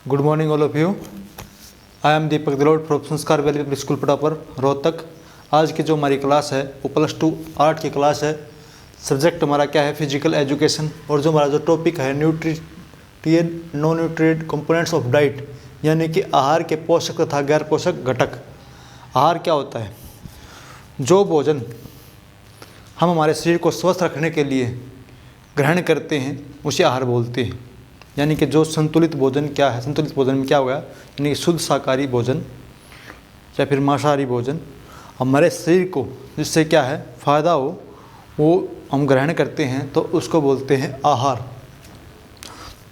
Good morning all of you. I am Deepak Dilot from Sanskar valley public school Patapar Rohtak. आज की जो हमारी क्लास है वो +2 आर्ट की क्लास है। सब्जेक्ट हमारा क्या है, फिजिकल एजुकेशन। और जो हमारा जो टॉपिक है nutrient non nutrient components of diet, यानी कि आहार के पोषक तथा गैर पोषक घटक। आहार क्या होता है? जो भोजन हम हमारे शरीर को स्वस्थ रखने के लिए ग्रहण करते हैं उसे आहार बोलते हैं। यानी कि जो संतुलित भोजन क्या है, संतुलित भोजन में क्या होगा, यानी कि शुद्ध शाकाहारी भोजन या फिर मांसाहारी भोजन हमारे शरीर को जिससे क्या है फ़ायदा हो वो हम ग्रहण करते हैं तो उसको बोलते हैं आहार।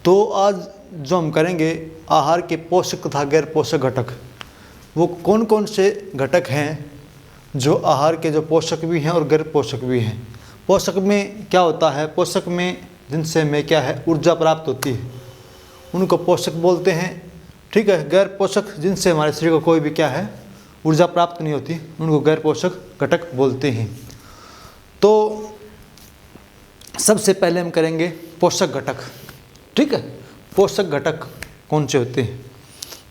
तो आज जो हम करेंगे आहार के पोषक तथा गैर पोषक घटक, वो कौन कौन से घटक हैं जो आहार के जो पोषक भी हैं और गैर पोषक भी हैं। पोषक में क्या होता है, पोषक में जिनसे हमें क्या है ऊर्जा प्राप्त होती है उनको पोषक बोलते हैं। ठीक है, गैर पोषक जिनसे हमारे शरीर को कोई भी क्या है ऊर्जा प्राप्त नहीं होती उनको गैर पोषक घटक बोलते हैं। तो सबसे पहले हम करेंगे पोषक घटक। ठीक है, पोषक घटक कौन से होते हैं?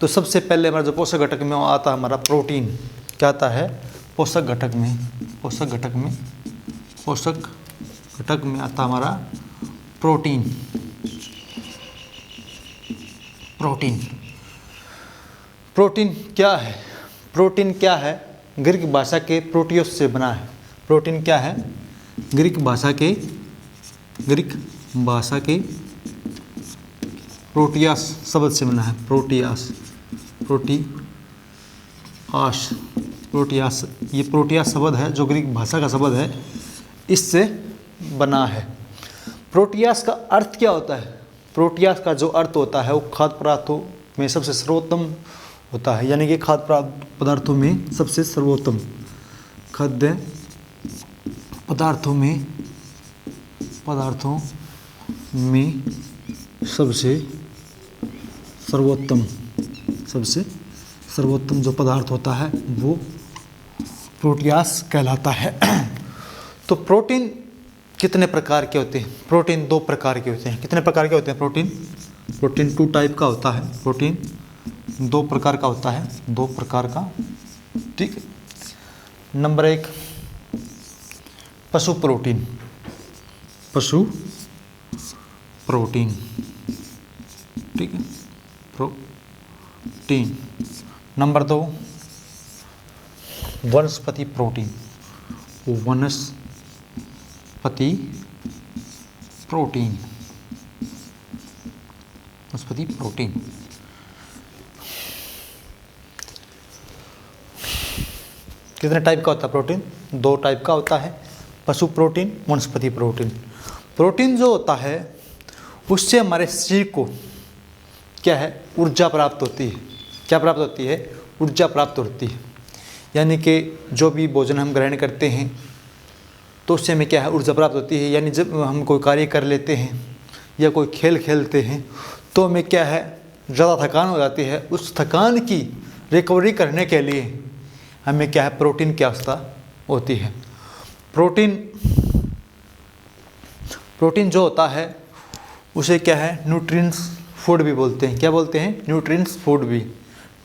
तो सबसे पहले हमारा जो पोषक घटक में आता है हमारा प्रोटीन। क्या आता है पोषक घटक में? पोषक घटक में आता हमारा प्रोटीन। प्रोटीन क्या है? प्रोटीन क्या है? ग्रीक भाषा के प्रोटियोस से बना है। प्रोटीन क्या है? ग्रीक भाषा के प्रोटियास शब्द से बना है। प्रोटियास ये प्रोटियास शब्द है जो ग्रीक भाषा का शब्द है, इससे बना है। प्रोटियास का अर्थ क्या होता है? प्रोटियास का जो अर्थ होता है वो खाद्य पदार्थों में सबसे सर्वोत्तम होता है। यानी कि खाद्य पदार्थों में सबसे सर्वोत्तम, खाद्य पदार्थों में सबसे सर्वोत्तम जो पदार्थ होता है वो प्रोटियास कहलाता है। तो प्रोटीन कितने प्रकार के होते हैं? प्रोटीन 2 प्रकार के होते हैं। कितने प्रकार के होते हैं प्रोटीन 2 टाइप का होता है। प्रोटीन 2 प्रकार का होता है, 2 प्रकार का। ठीक है, नंबर 1 पशु प्रोटीन। ठीक है, प्रोटीन। नंबर 2 वनस्पति प्रोटीन। वनस्पति प्रोटीन। कितने टाइप का होता है प्रोटीन? 2 टाइप का होता है, पशु प्रोटीन, वनस्पति प्रोटीन। प्रोटीन जो होता है उससे हमारे शरीर को क्या है ऊर्जा प्राप्त होती है। क्या प्राप्त होती है? ऊर्जा प्राप्त होती है। यानी कि जो भी भोजन हम ग्रहण करते हैं तो उससे हमें क्या है ऊर्जा प्राप्त होती है। यानी जब हम कोई कार्य कर लेते हैं या कोई खेल खेलते हैं तो हमें क्या है ज़्यादा थकान हो जाती है, उस थकान की रिकवरी करने के लिए हमें क्या है प्रोटीन की आवश्यकता होती है। प्रोटीन जो होता है उसे क्या है न्यूट्रिएंट्स फूड भी बोलते हैं। क्या बोलते हैं? न्यूट्रिएंट्स फूड भी।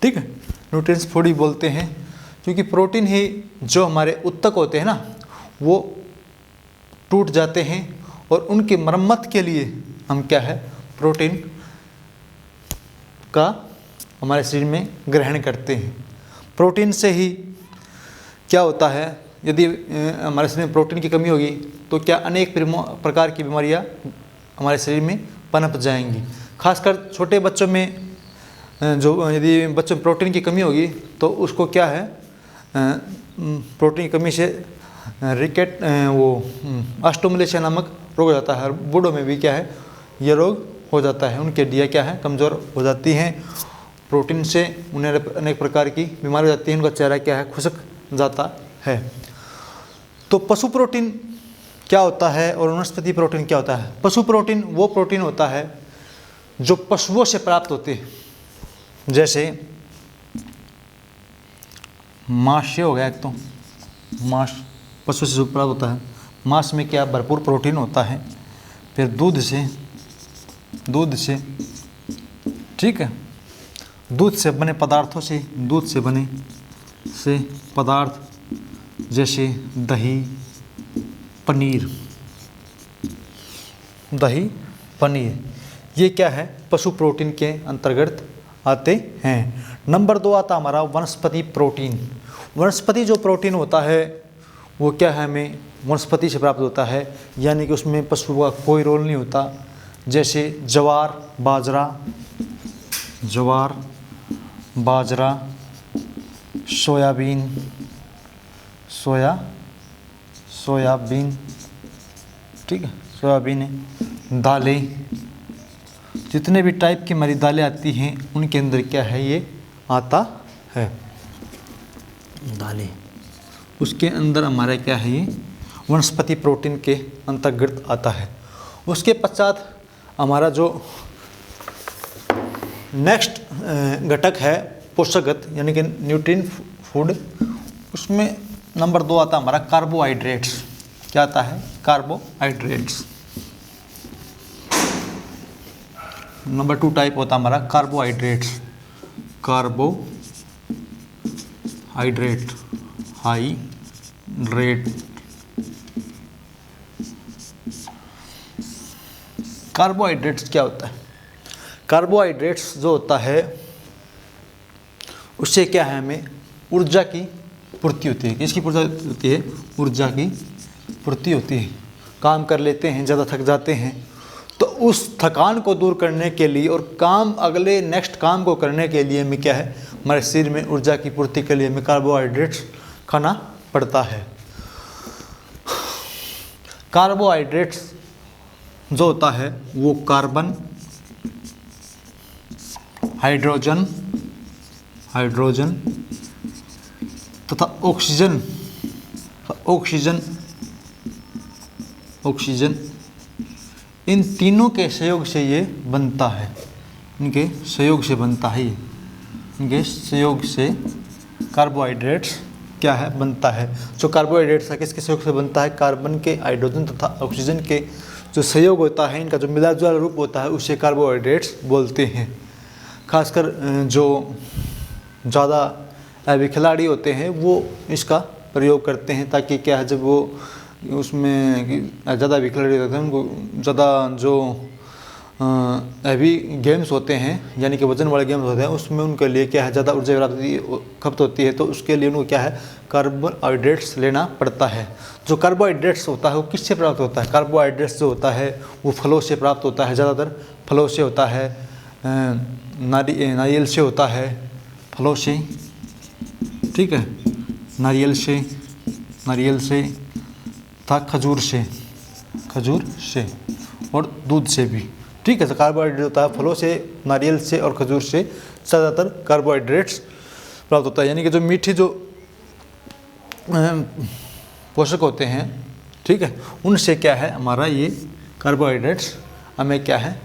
ठीक है, न्यूट्रिएंट्स फूड भी बोलते हैं क्योंकि प्रोटीन ही जो हमारे ऊतक होते हैं ना वो टूट जाते हैं और उनकी मरम्मत के लिए हम क्या है प्रोटीन का हमारे शरीर में ग्रहण करते हैं। प्रोटीन से ही क्या होता है, यदि हमारे शरीर में प्रोटीन की कमी होगी तो क्या अनेक प्रकार की बीमारियां हमारे शरीर में पनप जाएंगी। खासकर छोटे बच्चों में जो यदि बच्चों में प्रोटीन की कमी होगी तो उसको क्या है प्रोटीन की कमी से रिकेट ऑस्टियोमलेशिया नामक रोग हो जाता है। बूढ़ों में भी क्या है ये रोग हो जाता है, उनकी हड्डियाँ क्या है कमज़ोर हो जाती हैं। प्रोटीन से उन्हें अनेक प्रकार की बीमारी हो जाती है, उनका चेहरा क्या है खुशक जाता है। तो पशु प्रोटीन क्या होता है और वनस्पति प्रोटीन क्या होता है? पशु प्रोटीन वो प्रोटीन होता है जो पशुओं से प्राप्त होते हैं, जैसे मांस हो गया, एक तो मांस पशु से प्राप्त होता है। मांस में क्या भरपूर प्रोटीन होता है। फिर दूध से ठीक है, दूध से बने पदार्थों से, दूध से बने से पदार्थ जैसे दही, पनीर, ये क्या है, पशु प्रोटीन के अंतर्गत आते हैं। नंबर 2 आता हमारा वनस्पति प्रोटीन। वनस्पति जो प्रोटीन होता है वो क्या है, हमें वनस्पति से प्राप्त होता है, यानी कि उसमें पशु का कोई रोल नहीं होता। जैसे ज्वार, बाजरा, सोयाबीन, ठीक है, सोयाबीन है, दालें, जितने भी टाइप की हमारी दालें आती हैं उनके अंदर क्या है, ये आता है दालें। उसके अंदर हमारा क्या है, ये वनस्पति प्रोटीन के अंतर्गत आता है। उसके पश्चात हमारा जो नेक्स्ट घटक है पोषकगत, यानी कि न्यूट्रिएंट फूड, उसमें नंबर 2 आता हमारा कार्बोहाइड्रेट्स। क्या आता है, कार्बोहाइड्रेट्स। नंबर 2 टाइप होता हमारा कार्बोहाइड्रेट, कार्बोहाइड्रेट्स क्या होता है, कार्बोहाइड्रेट्स जो होता है उससे क्या है, हमें ऊर्जा की पूर्ति होती है। किसकी पूर्ति होती है, ऊर्जा की पूर्ति होती है। काम कर लेते हैं, ज़्यादा थक जाते हैं, तो उस थकान को दूर करने के लिए और अगले नेक्स्ट काम को करने के लिए हमें क्या है, हमारे शरीर में ऊर्जा की पूर्ति के लिए हमें कार्बोहाइड्रेट्स खाना पड़ता है। कार्बोहाइड्रेट्स जो होता है वो कार्बन, हाइड्रोजन तथा ऑक्सीजन, इन तीनों के सहयोग से ये बनता है। इनके सहयोग से बनता है, इनके सहयोग से कार्बोहाइड्रेट्स क्या है, बनता है। जो कार्बोहाइड्रेट्स है किसके सहयोग से बनता है, कार्बन के, हाइड्रोजन तथा ऑक्सीजन के जो सहयोग होता है, इनका जो मिला जुला रूप होता है उसे कार्बोहाइड्रेट्स बोलते हैं। खासकर जो ज़्यादा हैवी खिलाड़ी होते हैं वो इसका प्रयोग करते हैं, ताकि क्या है, जब वो उसमें ज़्यादा हैवी खिलाड़ी होते हैं उनको ज़्यादा जो हैवी गेम्स होते हैं, यानी कि वजन वाले गेम्स होते हैं, उसमें उनके लिए क्या है, ज़्यादा ऊर्जा खपत होती है, तो उसके लिए उनको क्या है, कार्बोहाइड्रेट्स लेना पड़ता है। जो कार्बोहाइड्रेट्स होता है वो किससे प्राप्त होता है, कार्बोहाइड्रेट्स जो होता है वो फलों से प्राप्त होता है, ज़्यादातर फलों से होता है, नारियल से होता है, फलों से, ठीक है, नारियल से तथा खजूर से और दूध से भी, ठीक है। तो कार्बोहाइड्रेट होता है फलों से, नारियल से और खजूर से ज़्यादातर कार्बोहाइड्रेट्स प्राप्त होता है। यानी कि जो मीठे जो पोषक होते हैं, ठीक है, उनसे क्या है, हमारा ये कार्बोहाइड्रेट्स हमें क्या है,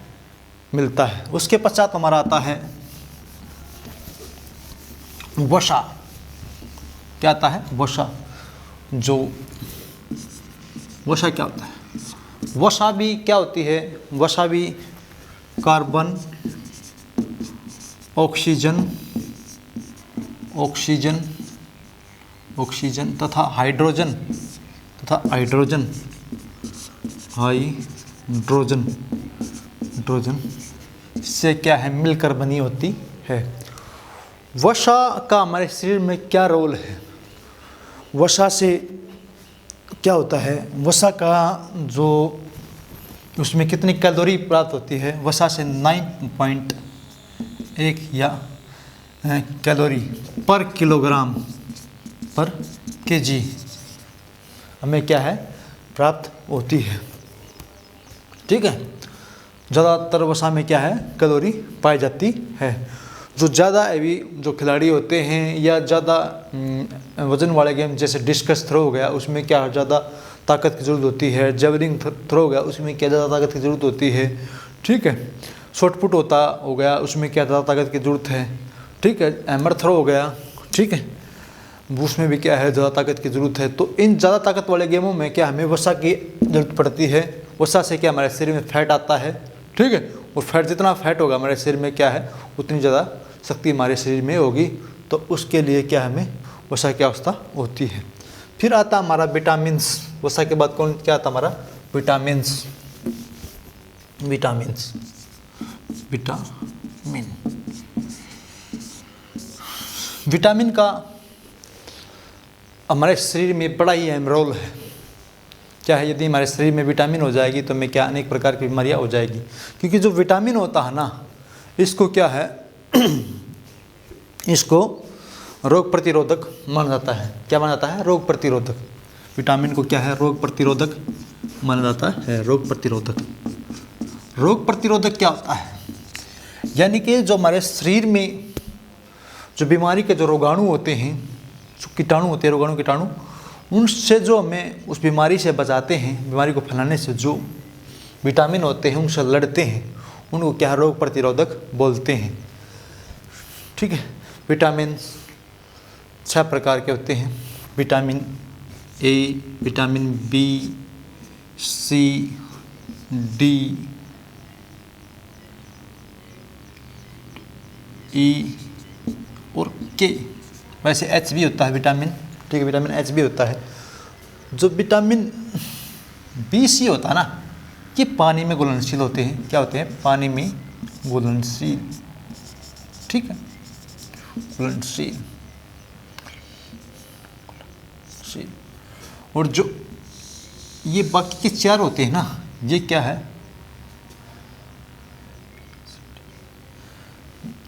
मिलता है। उसके पश्चात हमारा आता है वसा। क्या आता है, वसा। जो वसा क्या होता है, वसा भी क्या होती है, वसा भी कार्बन, ऑक्सीजन तथा हाइड्रोजन से क्या है, मिलकर बनी होती है। वसा का हमारे शरीर में क्या रोल है, वसा से क्या होता है, वसा का जो उसमें कितनी कैलोरी प्राप्त होती है, वसा से 9.1 या कैलोरी पर किलोग्राम पर केजी हमें क्या है, प्राप्त होती है, ठीक है। ज़्यादातर वसा में क्या है, कैलोरी पाई जाती है। जो ज़्यादा हैवी जो खिलाड़ी होते हैं या ज़्यादा वज़न वाले गेम जैसे डिस्कस थ्रो हो गया, उसमें क्या ज़्यादा ताकत की ज़रूरत होती है। जेवलिन थ्रो हो गया, उसमें क्या ज़्यादा ताकत की ज़रूरत होती है, ठीक है। शॉट पुट हो गया, उसमें क्या ज़्यादा ताकत की ज़रूरत है, ठीक है। हैमर थ्रो हो गया, ठीक है। उसमें भी क्या है, ज़्यादा ताकत की ज़रूरत है। तो इन ज़्यादा ताकत वाले गेमों में क्या हमें वसा की ज़रूरत पड़ती है। वसा से क्या हमारे शरीर में फैट आता है, ठीक है। और फैट, जितना फैट होगा हमारे शरीर में क्या है, उतनी ज़्यादा शक्ति हमारे शरीर में होगी। तो उसके लिए क्या हमें वसा की आवश्यकता होती है। फिर आता हमारा विटामिन्स। वसा के बाद कौन क्या आता हमारा, विटामिन्स। विटामिन्स, विटामिन, विटामिन का हमारे शरीर में बड़ा ही अहम रोल है। क्या है, यदि हमारे शरीर में विटामिन हो जाएगी तो हमें क्या अनेक प्रकार की बीमारियां हो जाएगी। क्योंकि जो विटामिन होता है ना, इसको क्या है इसको रोग प्रतिरोधक माना जाता है। क्या माना जाता है, रोग प्रतिरोधक। विटामिन को क्या है, रोग प्रतिरोधक माना जाता है। रोग प्रतिरोधक, रोग प्रतिरोधक क्या होता है, यानी कि जो हमारे शरीर में जो बीमारी के जो रोगाणु होते हैं, जो कीटाणु होते हैं, रोगाणु कीटाणु, उनसे जो हमें उस बीमारी से बचाते हैं, बीमारी को फैलाने से जो विटामिन होते हैं उनसे लड़ते हैं, उनको क्या रोग प्रतिरोधक बोलते हैं, ठीक है। विटामिन 6 प्रकार के होते हैं। Vitamin A, vitamin B, C, D, E और के। वैसे एच भी होता है विटामिन, ठीक है, विटामिन एच भी होता है। जो विटामिन बी सी होता है ना, ये पानी में घुलनशील होते हैं। क्या होते हैं, पानी में घुलनशील, ठीक है, घुलनशील। और जो ये बाकी के 4 होते हैं ना, ये क्या है,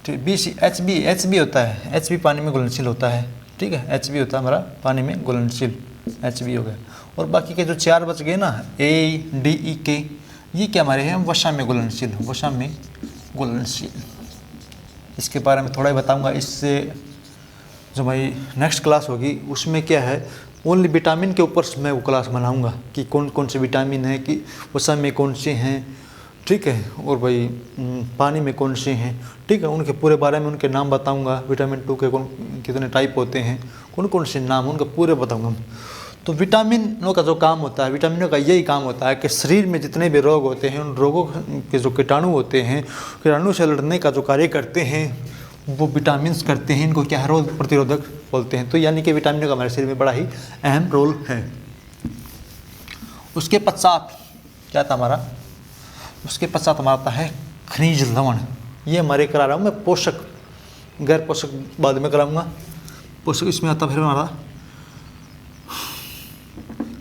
बी सी, एच बी होता है। एच बी पानी में घुलनशील होता है, ठीक है। एच बी होता है हमारा पानी में घुलनशील, एच बी हो गया। और बाकी के जो 4 बच गए ना, ए, डी, ई, के, ये क्या हमारे हैं, वसा में घुलनशील, वसा में घुलनशील। इसके बारे में थोड़ा ही बताऊंगा। इससे जो हमारी नेक्स्ट क्लास होगी उसमें क्या है, ओनली विटामिन के ऊपर मैं वो क्लास बनाऊंगा कि कौन कौन से विटामिन है, कि वसा में कौन से हैं, ठीक है, और भाई पानी में कौन से हैं, ठीक है। उनके पूरे बारे में उनके नाम बताऊंगा। विटामिन 2 के कौन कितने टाइप होते हैं, कौन कौन से नाम, उनका पूरे बताऊंगा। तो विटामिनों का जो काम होता है, विटामिनों का यही काम होता है कि शरीर में जितने भी रोग होते हैं, उन रोगों के जो कीटाणु होते हैं, कीटाणु से लड़ने का जो कार्य करते हैं वो विटामिन करते हैं। इनको क्या है, रोग प्रतिरोधक बोलते हैं। तो यानी कि विटामिनों का हमारे शरीर में बड़ा ही अहम रोल है। उसके पश्चात क्या था हमारा, उसके पश्चात हमारा आता है खनिज लवण। ये हमारे करा रहा हूँ मैं पोषक, गैर पोषक बाद में कराऊंगा। पोषक इसमें आता फिर हमारा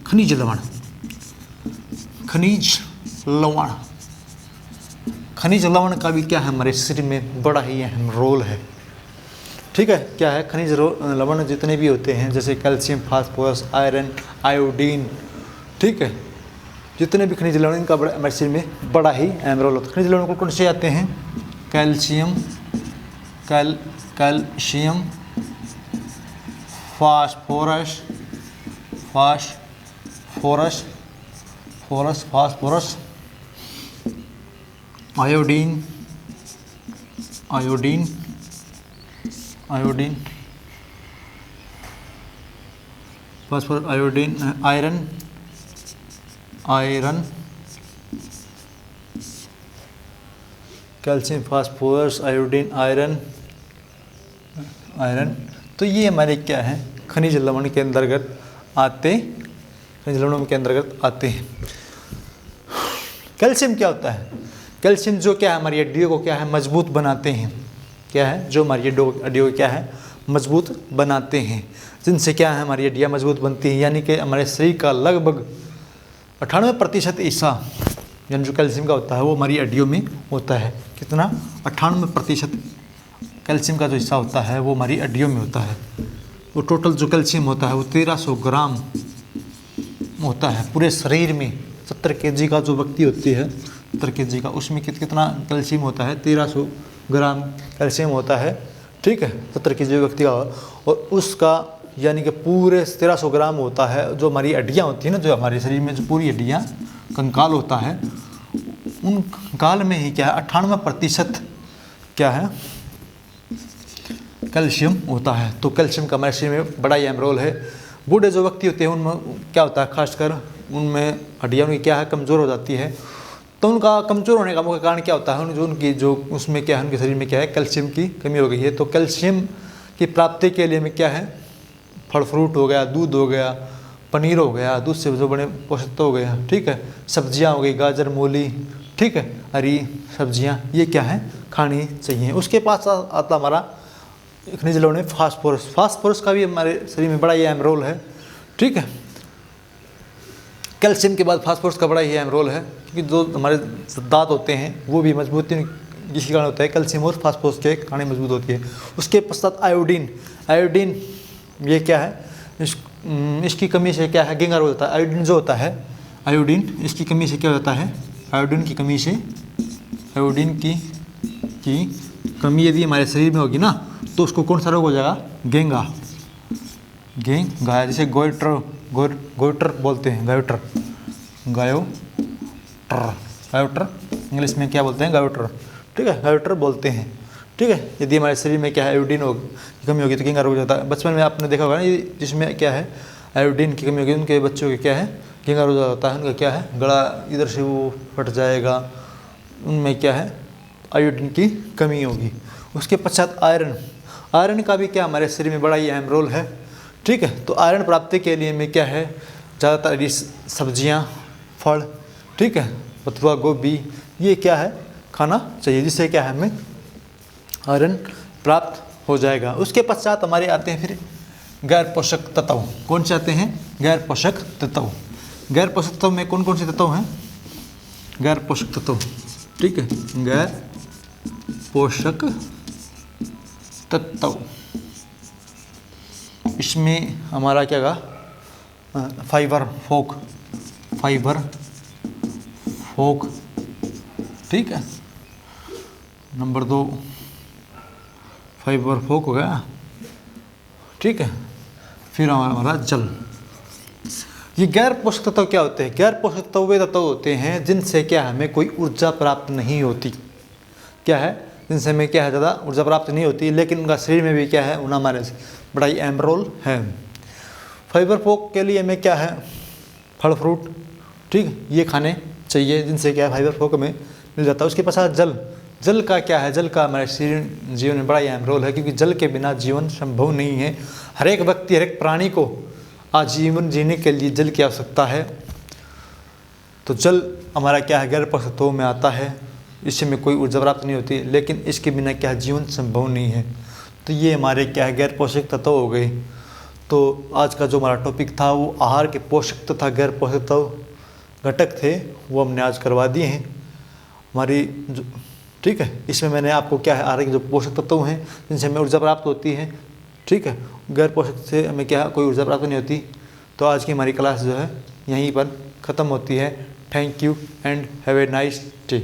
खनिज लवण। खनिज लवण, खनिज लवण का भी क्या है, हमारे शरीर में बड़ा ही अहम रोल है, ठीक है। क्या है, खनिज लवण जितने भी होते हैं, जैसे कैल्शियम, फास्फोरस, आयरन, आयोडीन, ठीक है, जितने भी खनिज लवण, इनका बड़ा हमारे शरीर में बड़ा ही अहम रोल होता है। खनिज लवण कौन से आते हैं, calcium, calcium, phosphorus, phosphorus, iodine, phosphorus, iodine, iron, calcium, phosphorus, iodine, iron. तो ये हमारे क्या है, खनिज लवण के अंतर्गत आते, खनिज लवणों के अंतर्गत आते हैं। कैल्शियम क्या होता है, कैल्शियम जो क्या है, हमारी हड्डियों को क्या है, मजबूत बनाते हैं। क्या है, जो हमारी हड्डियों को क्या है, मजबूत बनाते हैं, जिनसे क्या है, हमारी हड्डियाँ मजबूत बनती हैं। यानी कि हमारे शरीर का लगभग 98% हिस्सा यानी जो कैल्शियम का होता है वो हमारी हड्डियों में होता है। कितना, 98% कैल्शियम का जो हिस्सा होता है वो हमारी हड्डियों में होता है। वो टोटल जो कैल्शियम होता है वो 1300 ग्राम होता है पूरे शरीर में। 70 kg का जो व्यक्ति होती है, 70 kg का, उसमें कितना कैल्शियम होता है, 1300 ग्राम कैल्शियम होता है, ठीक है, 70 kg व्यक्ति का। और उसका यानी कि पूरे 1300 ग्राम होता है। जो हमारी हड्डियाँ होती हैं ना, जो हमारे शरीर में जो पूरी हड्डियाँ, कंकाल होता है, उन कंकाल में ही क्या है, 98% क्या है, कैल्शियम होता है। तो कैल्शियम का हमारे शरीर में बड़ा ही अहम रोल है। बूढ़े जो व्यक्ति होते हैं उनमें क्या होता है, खासकर उनमें हड्डियाँ उनकी क्या है कमज़ोर हो जाती है। तो उनका कमज़ोर होने का मुख्य कारण क्या होता है, जो उनकी जो उसमें क्या है उनके शरीर में क्या है कैल्शियम की कमी हो गई है। तो कैल्शियम की प्राप्ति के लिए हमें क्या है, फल फ्रूट हो गया, दूध हो गया, पनीर हो गया, दूध से जो बने पोषक तत्व हो गया, ठीक है, सब्जियां हो गई, गाजर, मूली, ठीक है, हरी सब्जियां, ये क्या है खानी चाहिए। उसके पास आता हमारा खनिज लवण में फास्फोरस। फास्फोरस का भी हमारे शरीर में बड़ा ही अहम रोल है, ठीक है। कैल्शियम के बाद फास्फोरस का बड़ा ही अहम रोल है, क्योंकि जो हमारे दांत होते हैं वो भी मजबूती जिसके कारण होता है कैल्शियम और फास्फोरस के कारण मजबूत होती है। उसके पश्चात आयोडीन। आयोडीन ये क्या है, इसकी कमी से क्या है गेंगार हो जाता है। आयोडीन जो होता है, आयोडीन इसकी कमी से क्या होता है, आयोडीन की कमी से, आयोडीन की कमी यदि हमारे शरीर में होगी ना तो उसको कौन सा रोग हो जाएगा, गेंगा। गेंगा जैसे गोइटर बोलते हैं, गायोटर इंग्लिश में क्या बोलते हैं, गायोटर, ठीक है, गायोटर बोलते हैं, ठीक है। यदि हमारे शरीर में क्या है आयोडीन की कमी होगी तो गेंगा रोग हो जाता है। बचपन में आपने देखा होगा ना, जिसमें क्या है आयोडीन की कमी होगी उनके बच्चों के क्या है गेंगा रोग हो जाता है। उनका क्या है गला इधर से वो फट जाएगा, उनमें क्या है आयोडीन की कमी होगी। उसके पश्चात आयरन। आयरन का भी क्या हमारे शरीर में बड़ा ही अहम रोल है, ठीक है। तो आयरन प्राप्ति के लिए हमें क्या है ज़्यादातर सब्जियां, फल, ठीक है, बथुआ, गोभी, ये क्या है खाना चाहिए, जिससे क्या है हमें आयरन प्राप्त हो जाएगा। उसके पश्चात हमारे आते हैं फिर गैर पोषक तत्व। कौन से आते हैं, गैर पोषक तत्व। गैर पोषक तत्व में कौन कौन से तत्व हैं, गैर पोषक तत्व, ठीक है, गैर पोषक तत्व। इसमें हमारा क्या कहा, फाइबर फोक, ठीक है। नंबर 2 फाइबर फोक हो गया, ठीक है। फिर हमारा जल। ये गैर पोषक तत्व क्या होते हैं, गैर पोषक तत्व वे तत्व होते हैं जिनसे क्या हमें कोई ऊर्जा प्राप्त नहीं होती, क्या है, जिनसे हमें क्या है ज़्यादा ऊर्जा प्राप्त नहीं होती, लेकिन उनका शरीर में भी क्या है उन हमारे बड़ा ही अहम रोल है। फाइबर फोक के लिए हमें क्या है फल फ्रूट, ठीक, ये खाने चाहिए जिनसे क्या है फाइबर फोक में मिल जाता है। उसके पश्चात जल। जल का क्या है, जल का हमारे शरीर जीवन में बड़ा ही अहम रोल है, क्योंकि जल के बिना जीवन संभव नहीं है। हर एक व्यक्ति, हर एक प्राणी को आजीवन जीने के लिए जल की आवश्यकता है। तो जल हमारा क्या है गैर पोषक तत्वों में आता है, इससे में कोई ऊर्जा प्राप्त नहीं होती, लेकिन इसके बिना क्या जीवन संभव नहीं है। तो ये हमारे क्या है गैर पोषक तत्व हो गए। तो आज का जो हमारा टॉपिक था वो आहार के पोषक तथा गैर पोषक तत्व घटक थे, वो हमने आज करवा दिए हैं हमारी जो, ठीक है। इसमें मैंने आपको क्या है आहार के जो पोषक तत्व हैं जिनसे हमें ऊर्जा प्राप्त होती है, ठीक है, गैर पोषक से हमें क्या कोई ऊर्जा प्राप्त नहीं होती। तो आज की हमारी क्लास जो है यहीं पर ख़त्म होती है। Thank you and have a nice day.